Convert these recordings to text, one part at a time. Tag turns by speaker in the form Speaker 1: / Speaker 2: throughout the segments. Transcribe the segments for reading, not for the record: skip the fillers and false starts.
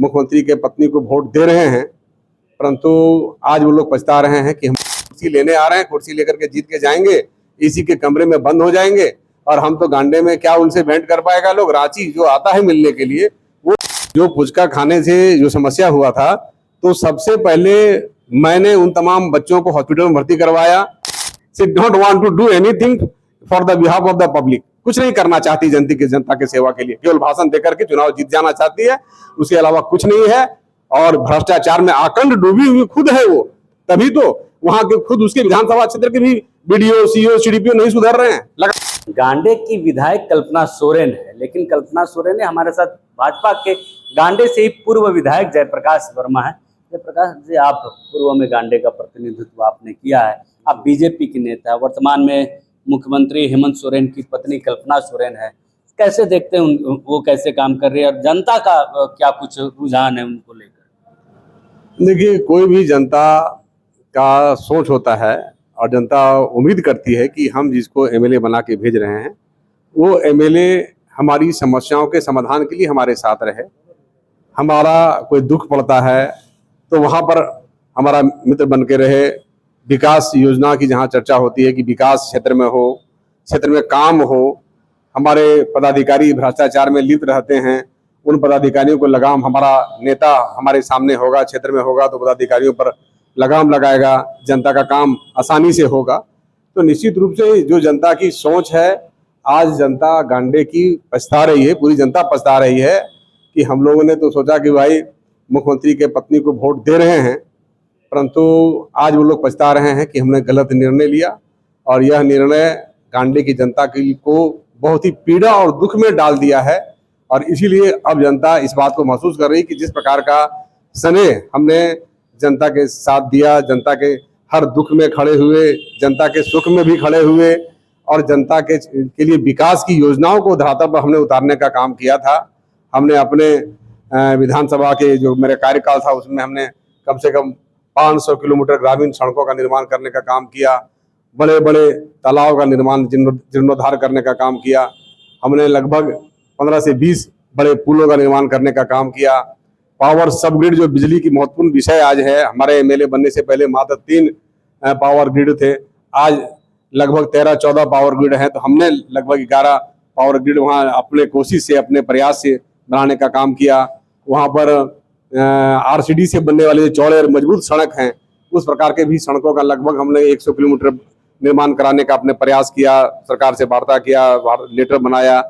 Speaker 1: मुख्यमंत्री के पत्नी को वोट दे रहे हैं, परंतु आज वो लोग पछता रहे हैं कि हम कुर्सी लेने आ रहे हैं, कुर्सी लेकर के जीत के जाएंगे, इसी के कमरे में बंद हो जाएंगे और हम तो गांडे में क्या उनसे भेंट कर पाएगा लोग। रांची जो आता है मिलने के लिए, वो जो पुचका खाने से जो समस्या हुआ था, तो सबसे पहले मैंने उन तमाम बच्चों को हॉस्पिटल में भर्ती करवाया। She don't want to do anything for the behalf of the public. कुछ नहीं करना चाहती जनता के सेवा के लिए, केवल भाषण देकर के चुनाव जीत जाना चाहती है, उसके अलावा कुछ नहीं है। और भ्रष्टाचार में आकंठ डूबी हुई खुद है वो, तभी तो वहां के खुद उसके विधानसभा क्षेत्र के भी बीडीओ, सीओ, सीडीपीओ नहीं सुधर रहे हैं।
Speaker 2: गांडे की विधायक कल्पना सोरेन है, लेकिन कल्पना सोरेन ने हमारे साथ भाजपा के गांडे से ही पूर्व विधायक जयप्रकाश वर्मा है। जयप्रकाश जी, आप पूर्व में गांडे का प्रतिनिधित्व आपने किया है, आप बीजेपी के नेता है, वर्तमान में मुख्यमंत्री हेमंत सोरेन की पत्नी कल्पना सोरेन है। कैसे देखते हैं वो कैसे काम कर रही है और जनता का क्या कुछ रुझान है उनको लेकर?
Speaker 1: देखिए, कोई भी जनता का सोच होता है और जनता उम्मीद करती है कि हम जिसको एमएलए बना के भेज रहे हैं वो एमएलए हमारी समस्याओं के समाधान के लिए हमारे साथ रहे। हमारा कोई दुख पड़ता है तो वहाँ पर हमारा मित्र बन के रहे। विकास योजना की जहाँ चर्चा होती है कि विकास क्षेत्र में हो, क्षेत्र में काम हो, हमारे पदाधिकारी भ्रष्टाचार में लिप्त रहते हैं, उन पदाधिकारियों को लगाम, हमारा नेता हमारे सामने होगा, क्षेत्र में होगा तो पदाधिकारियों पर लगाम लगाएगा, जनता का काम आसानी से होगा। तो निश्चित रूप से जो जनता की सोच है, आज जनता गांडे की पछता रही है, पूरी जनता पछता रही है कि हम लोगों ने तो सोचा कि भाई मुख्यमंत्री के पत्नी को वोट दे रहे हैं, परंतु आज वो लोग पछता रहे हैं कि हमने गलत निर्णय लिया और यह निर्णय गांडे की जनता को बहुत ही पीड़ा और दुख में डाल दिया है। और इसीलिए अब जनता इस बात को महसूस कर रही है कि जिस प्रकार का स्नेह हमने जनता के साथ दिया, जनता के हर दुख में खड़े हुए, जनता के सुख में भी खड़े हुए और जनता के लिए विकास की योजनाओं को धरातल पर हमने उतारने का काम किया था। हमने अपने विधानसभा के जो मेरा कार्यकाल था उसमें हमने कम से कम 500 किलोमीटर ग्रामीण सड़कों का निर्माण करने का काम किया, बड़े बड़े तालाब का निर्माण, जीर्णोद्धार करने का काम किया। हमने लगभग 15 से 20 बड़े पुलों का निर्माण करने का काम किया। पावर सबग्रिड जो बिजली की महत्वपूर्ण विषय आज है, हमारे एमएलए बनने से पहले मात्र 3 पावर ग्रिड थे, आज लगभग 13-14 पावर ग्रिड है। तो हमने लगभग 11 पावर ग्रिड वहाँ अपने कोशिश से, अपने प्रयास से बनाने का काम किया। वहाँ पर आरसीडी से बनने वाले जो चौड़े और मजबूत सड़क हैं, उस प्रकार के भी सड़कों का लगभग हमने 100 किलोमीटर निर्माण कराने का अपने प्रयास किया, सरकार से वार्ता किया, लेटर बनाया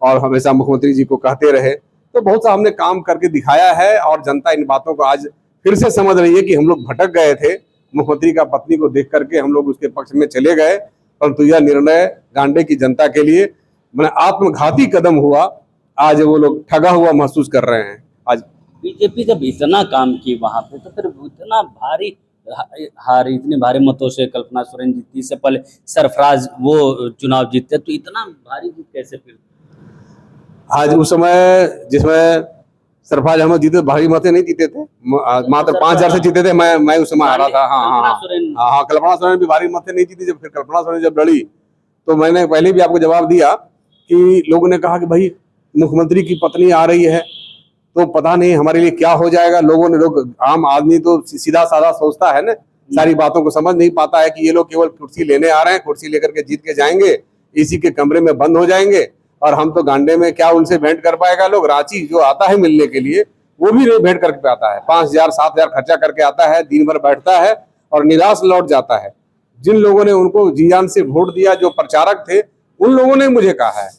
Speaker 1: और हमेशा मुख्यमंत्री जी को कहते रहे। तो बहुत सा हमने काम करके दिखाया है और जनता इन बातों को आज फिर से समझ रही है कि हम लोग भटक गए थे। मुख्यमंत्री का पत्नी को देख करके हम लोग उसके पक्ष में चले गए, परंतु यह निर्णय गांडे की जनता के लिए मैंने आत्मघाती कदम हुआ। आज वो लोग ठगा हुआ महसूस कर रहे हैं। आज
Speaker 2: बीजेपी जब इतना काम की वहां पे, तो फिर इतना भारी हार, इतने भारी मतों से कल्पना सोरेन जीती, इससे पहले सरफराज वो चुनाव जीतते, तो इतना भारी जीत कैसे? फिर
Speaker 1: आज उस समय जिसमें सरफराज अहमद जीते, भारी मत नहीं जीते थे, मात्र 5000 से जीते थे। मैं उस समय हारा था। हाँ, कल्पना सोरेन भी भारी मत नहीं जीती। जब फिर कल्पना सोरेन जब लड़ी तो मैंने पहले भी आपको जवाब दिया कि लोगों ने कहा कि भाई मुख्यमंत्री की पत्नी आ रही है तो पता नहीं हमारे लिए क्या हो जाएगा। लोग आम आदमी तो सीधा साधा सोचता है ना, सारी बातों को समझ नहीं पाता है कि ये लोग केवल कुर्सी लेने आ रहे हैं, कुर्सी लेकर के जीत के जाएंगे, इसी के कमरे में बंद हो जाएंगे और हम तो गांडे में क्या उनसे भेंट कर पाएगा लोग। रांची जो आता है मिलने के लिए वो भी नहीं भेंट करके आता है, 5000-7000 खर्चा करके आता है, दिन भर बैठता है और निराश लौट जाता है। जिन लोगों ने उनको जी जान से वोट दिया, जो प्रचारक थे, उन लोगों ने मुझे कहा है,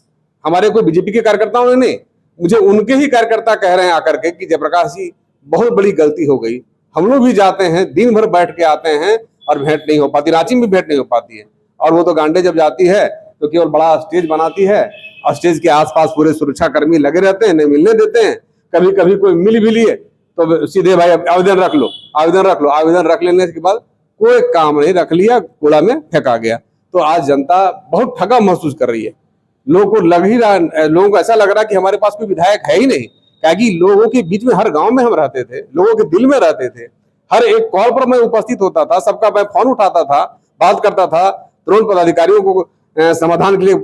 Speaker 1: हमारे कोई बीजेपी के कार्यकर्ताओं ने नहीं, मुझे उनके ही कार्यकर्ता कह रहे हैं आकर के कि जयप्रकाश जी बहुत बड़ी गलती हो गई। हम लोग भी जाते हैं, दिन भर बैठ के आते हैं और भेंट नहीं हो पाती, रांची में भेंट नहीं हो पाती है। और वो तो गांडे जब जाती है तो केवल बड़ा स्टेज बनाती है और स्टेज के आसपास पूरे सुरक्षा कर्मी लगे रहते हैं, नहीं मिलने देते हैं। कभी कभी कोई मिल भी लिए तो सीधे भाई आवेदन रख लो, आवेदन रख लो, आवेदन रख लेने के बाद कोई काम नहीं, रख लिया, कूड़ा में फेंका गया। तो आज जनता बहुत ठगा महसूस कर रही है। लोगों को लग ही रहा, लोगों को ऐसा लग रहा कि हमारे पास कोई विधायक है ही नहीं, क्योंकि लोगों के बीच में, हर गांव में हम रहते थे, लोगों के दिल में रहते थे। हर एक कॉल पर मैं उपस्थित होता था, सबका मैं फोन उठाता था, बात करता था, तुरंत पदाधिकारियों को समाधान के लिए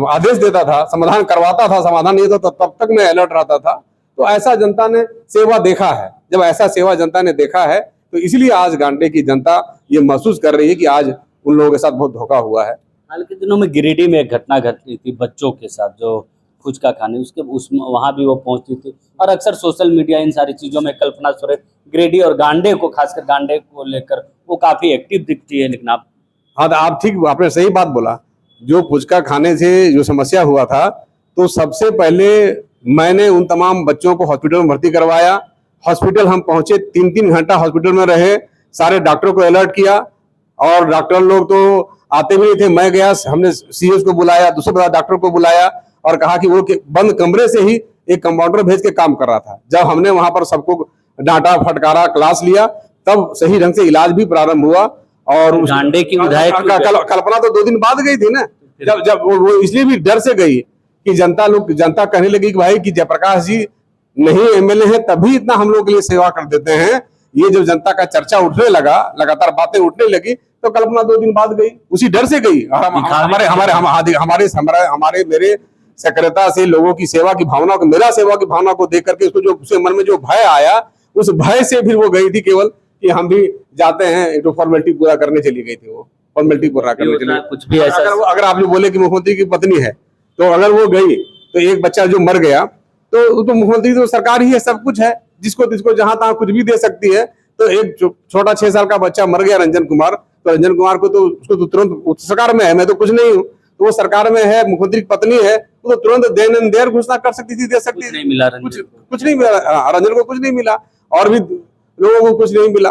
Speaker 1: आदेश देता था, समाधान करवाता था, समाधान नहीं होता तब तक मैं अलर्ट रहता था। तो ऐसा जनता ने सेवा देखा है। जब ऐसा सेवा जनता ने देखा है तो इसलिए आज गांडे की जनता ये महसूस कर रही है कि आज उन लोगों के साथ बहुत धोखा हुआ है।
Speaker 2: हाल के दिनों में गिरिडीह में एक घटना घटी थी बच्चों के साथ, जो फुचका खाने उसमें वहां भी वो पहुंची थी, और अक्सर सोशल मीडिया इन सारी चीजों में कल्पना सोरेन गिरिडीह और गांडे को, खासकर गांडे को लेकर वो काफी एक्टिव दिखती है। लेकिन
Speaker 1: हाँ, तो आप ठीक, आपने सही बात बोला। जो फुचका खाने से जो समस्या हुआ था, तो सबसे पहले मैंने उन तमाम बच्चों को हॉस्पिटल में भर्ती करवाया। हॉस्पिटल हम पहुंचे, 3-3 घंटा हॉस्पिटल में रहे, सारे डॉक्टरों को अलर्ट किया, और डॉक्टर लोग तो आते भी नहीं थे। मैं गया, हमने सीएस को बुलाया, दूसरे डॉक्टर को बुलाया और कहा कि वो बंद कमरे से ही एक कंपाउंडर भेज के काम कर रहा था। जब हमने वहां पर सबको डांटा, फटकारा, क्लास लिया, तब सही ढंग से इलाज भी प्रारंभ हुआ। और
Speaker 2: गांडे की विधायक
Speaker 1: कल्पना तो 2 दिन बाद गई थी ना, जब वो इसलिए भी डर से गई कि जनता कहने लगी कि भाई कि जयप्रकाश जी नहीं एमएलए है, तभी इतना हम लोग के लिए सेवा कर देते हैं। ये जब जनता का चर्चा उठने लगा, लगातार बातें उठने लगी, तो कल्पना 2 दिन बाद गई, उसी डर से गई। हमारे मेरे सक्रियता से लोगों की सेवा की भावना को, मेरा सेवा की भावना को देख करके उसको जो उसके मन में जो भय आया, उस भय से फिर वो गई थी केवल कि हम भी जाते हैं, एक फॉर्मेलिटी पूरा करने चली गई थी। वो फॉर्मेलिटी पूरा करने चली।
Speaker 2: कुछ भी ऐसा
Speaker 1: अगर आप जो बोले कि मुख्यमंत्री की पत्नी है, तो अगर वो गई तो एक बच्चा जो मर गया, तो मुख्यमंत्री तो सरकार ही है, सब कुछ है, जिसको जहां तहां कुछ भी दे सकती है। तो एक छोटा 6 साल का बच्चा मर गया, रंजन कुमार, तो रंजन कुमार को तो उसको तो तुरंत, सरकार में है, मैं तो कुछ नहीं हूँ, तो वो सरकार में है, मुख्यमंत्री की पत्नी है, वो तो तुरंत देन एंड देयर घोषणा कर सकती थी, दे सकती थी।
Speaker 2: नहीं मिला,
Speaker 1: कुछ नहीं मिला, रंजन को कुछ नहीं मिला, और भी लोगों को कुछ नहीं मिला।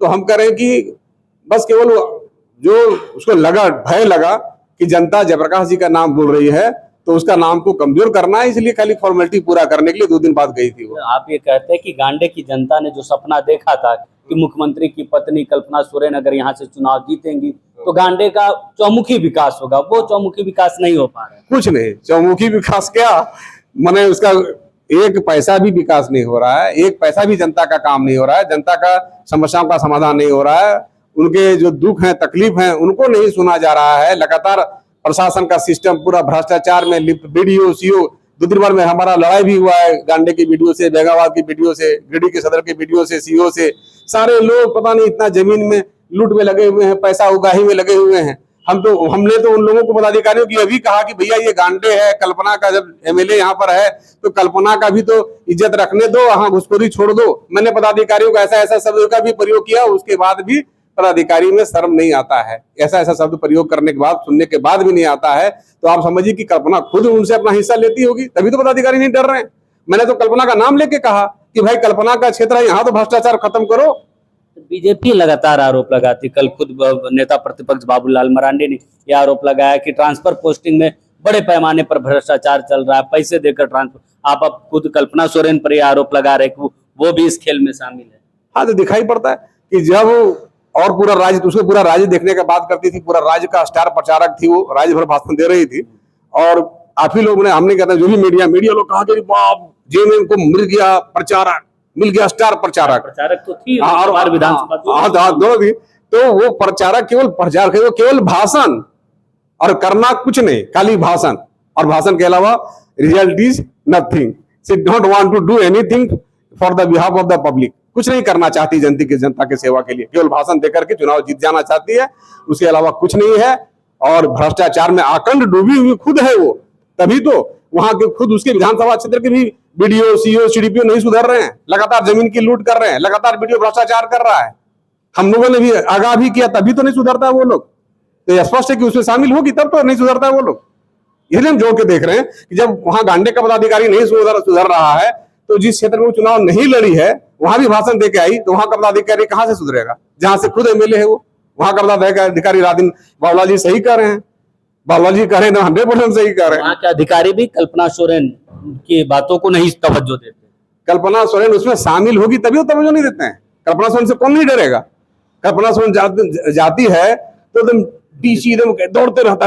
Speaker 1: तो हम कह रहे हैं कि बस केवल जो उसको लगा, भय लगा कि जनता जयप्रकाश जी का नाम बोल रही है, तो उसका नाम को कमजोर करना है, इसलिए खाली फॉर्मेलिटी पूरा करने के लिए 2 दिन बाद गई थी वो।
Speaker 2: आप ये कहते हैं कि गांडे की जनता ने जो सपना देखा था कि मुख्यमंत्री की पत्नी कल्पना सोरेन अगर यहाँ से चुनाव जीतेंगी तो गांडे का चौमुखी विकास होगा, वो चौमुखी विकास नहीं हो पा रहा है।
Speaker 1: कुछ नहीं, चौमुखी विकास क्या, माने उसका एक पैसा भी विकास नहीं हो रहा है, एक पैसा भी जनता का काम नहीं हो रहा है, जनता का समस्याओं का समाधान नहीं हो रहा है, उनके जो दुख है, तकलीफ है, उनको नहीं सुना जा रहा है। लगातार प्रशासन का सिस्टम पूरा भ्रष्टाचार में लिप्त, बीडीओ, सीओ, 2 दिन बाद में हमारा लड़ाई भी हुआ है गांडे की वीडियो से, बेगाबाद की वीडियो से, गिरिडीह के सदर के वीडियो से, सीओ से। सारे लोग पता नहीं इतना जमीन में लूट में लगे हुए हैं, पैसा उगाही में लगे हुए हैं। हमने तो उन लोगों को, पदाधिकारियों की अभी कहा कि भैया ये गांडे है, कल्पना का जब एमएलए यहाँ पर है तो कल्पना का भी तो इज्जत रखने दो, वहां घुसखोरी छोड़ दो। मैंने पदाधिकारियों को ऐसा शब्द का भी प्रयोग किया, उसके बाद भी पदाधिकारी में शर्म नहीं आता है। ऐसा शब्द प्रयोग करने के बाद, सुनने के बाद भी नहीं आता है, तो आप समझिए कि कल्पना खुद उनसे अपना हिस्सा लेती होगी, तभी तो पदाधिकारी नहीं डर रहे हैं। मैंने तो कल्पना का नाम लेके कहा कि भाई कल्पना का क्षेत्र है, यहाँ तो भ्रष्टाचार खत्म करो।
Speaker 2: बीजेपी लगातार आरोप लगाती, कल खुद नेता प्रतिपक्ष बाबूलाल मरांडी ने यह आरोप लगाया कि ट्रांसफर पोस्टिंग में बड़े पैमाने पर भ्रष्टाचार चल रहा है, पैसे देकर ट्रांसफर। आप अब खुद कल्पना सोरेन पर यह आरोप लगा रहे कि वो भी इस खेल में शामिल है।
Speaker 1: हाँ, तो दिखाई पड़ता है कि जब और पूरा राज्य, उसको पूरा राज्य देखने का बात करती थी, पूरा राज्य का स्टार प्रचारक थी, वो राज्य भर भाषण दे रही थी, और आप ही लोग ने, हमने कहता जो भी मीडिया लोग कहा कि बाप जेएमएम को मिल गया प्रचारक, मिल गया स्टार प्रचारक
Speaker 2: तो थी और विधानसभा
Speaker 1: दोनों थी। तो वो प्रचारक केवल प्रचार, केवल भाषण और करना कुछ नहीं, खाली भाषण, और भाषण के अलावा result is nothing. She don't want to do anything for the behalf of the public. कुछ नहीं करना चाहती जनता के सेवा के लिए, केवल भाषण देकर के चुनाव जीत जाना चाहती है, उसके अलावा कुछ नहीं है। और भ्रष्टाचार में आकंठ डूबी हुई खुद है वो, तभी तो वहां के खुद उसके विधानसभा क्षेत्र के भी बीडीओ, सीओ, सीडीपीओ नहीं सुधर रहे हैं, लगातार जमीन की लूट कर रहे हैं, लगातार बीडीओ भ्रष्टाचार कर रहा है। हम लोगों ने भी आगाह भी किया, तभी तो नहीं सुधरता है वो लोग। तो स्पष्ट है कि उसमें शामिल होगी तब तो नहीं सुधरता है वो लोग। इसलिए हम जोड़ के देख रहे हैं कि जब वहां गांडे का पदाधिकारी नहीं सुधर रहा है, तो जिस क्षेत्र में वो चुनाव नहीं लड़ी है वहां भी भाषण देके आई, तो वहां का पदाधिकारी कहां से सुधरेगा, जहां से खुद एमएलए है वो। वहां का पदाधिकारी रादिन बाबूलाल जी सही कह रहे हैं, बाबूलाल जी कह रहे हैं 100% सही कह रहे हैं।
Speaker 2: वहां के अधिकारी भी कल्पना सोरेन की बातों को नहीं तवज्जो देते।
Speaker 1: कल्पना सोरेन उसमें शामिल होगी तभी वो तवज्जो नहीं देते हैं। कल्पना सोरेन से कौन नहीं डरेगा? कल्पना सोरेन जाती है तो एकदम डीसी एकदम दौड़ते रहता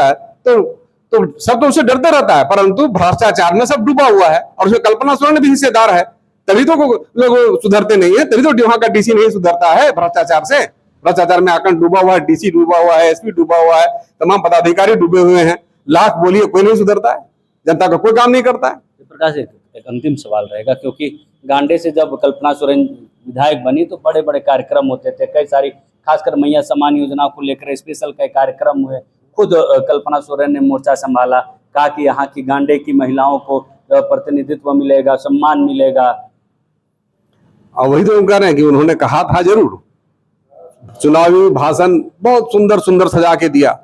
Speaker 1: है, तो सब तो उससे डरते रहता है, परंतु भ्रष्टाचार में सब डूबा हुआ है और उसमें कल्पना सोरेन भी हिस्सेदार है, तभी तो लोग सुधरते नहीं है, तभी तो वहां का डीसी नहीं सुधरता है भ्रष्टाचार से। भ्रष्टाचार में आकंठ डूबा हुआ है, डीसी डूबा हुआ है, एसपी डूबा हुआ है, तमाम पदाधिकारी डूबे हुए हैं, लाख बोलिए कोई नहीं सुधरता है, जनता का कोई काम नहीं करता है।
Speaker 2: प्रकाश, एक अंतिम सवाल रहेगा, क्योंकि गांडे से जब कल्पना सोरेन विधायक बनी तो बड़े बड़े कार्यक्रम होते थे, कई सारी खासकर मैया सम्मान योजना को लेकर स्पेशल कई कार्यक्रम हुए। खुद कल्पना सोरेन ने मोर्चा संभाला, कहा कि यहाँ की गांडे की महिलाओं को प्रतिनिधित्व मिलेगा, सम्मान मिलेगा।
Speaker 1: और वही तो हम कह रहे हैं कि उन्होंने कहा था जरूर, चुनावी भाषण बहुत सुंदर सुंदर सजा के दिया।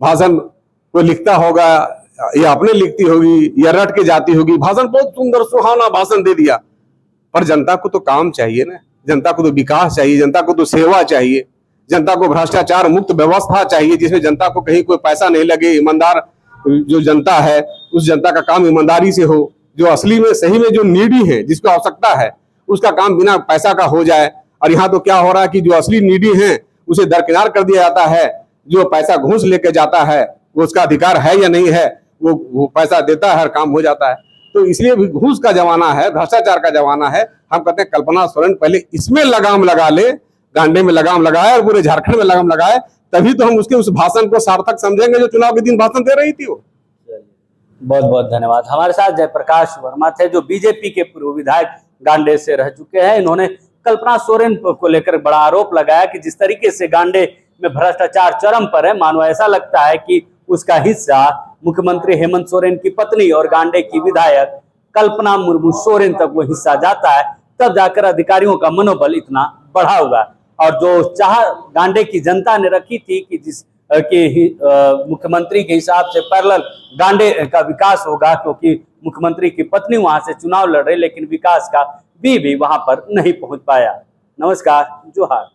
Speaker 1: भाषण कोई लिखता होगा या अपने लिखती होगी या रट के जाती होगी, भाषण बहुत सुंदर सुहाना भाषण दे दिया। पर जनता को तो काम चाहिए ना, जनता को तो विकास चाहिए, जनता को तो सेवा चाहिए, जनता को भ्रष्टाचार मुक्त व्यवस्था चाहिए, जिसमें जनता को कहीं कोई पैसा नहीं लगे। ईमानदार जो जनता है उस जनता का काम ईमानदारी से हो, जो असली में सही में जो नीडी है, जिसको आवश्यकता है, उसका काम बिना पैसा का हो जाए। और यहाँ तो क्या हो रहा है कि जो असली नीडी है उसे दरकिनार कर दिया जाता है। जो पैसा घूस लेके जाता है वो उसका अधिकार है या नहीं है, वो पैसा देता है, हर काम हो जाता है। तो इसलिए भी घूस का जमाना है, भ्रष्टाचार का जमाना है। हम कहते हैं कल्पना सोरेन पहले इसमें लगाम लगा ले, गांडे में लगाम लगाए और पूरे झारखंड में लगाम लगाए, तभी तो हम उसके उस भाषण को सार्थक समझेंगे जो चुनाव के दिन भाषण दे रही थी वो।
Speaker 2: बहुत बहुत धन्यवाद। हमारे साथ जयप्रकाश वर्मा थे, जो बीजेपी के पूर्व विधायक गांडे से रह चुके हैं। इन्होंने कल्पना सोरेन को लेकर बड़ा आरोप लगाया कि जिस तरीके से गांडे में भ्रष्टाचार चरम पर है, मानो ऐसा लगता है कि उसका हिस्सा मुख्यमंत्री हेमंत सोरेन की पत्नी और गांडे की विधायक कल्पना मुर्मू सोरेन तक वो हिस्सा जाता है, तब जाकर अधिकारियों का मनोबल इतना बढ़ा होगा। और जो चाह गांडे की जनता ने रखी थी कि जिस मुख्यमंत्री के हिसाब से पैरेलल गांडे का विकास होगा, क्योंकि मुख्यमंत्री की पत्नी वहां से चुनाव लड़ रही, लेकिन विकास का भी वहां पर नहीं पहुंच पाया। नमस्कार, जोहार।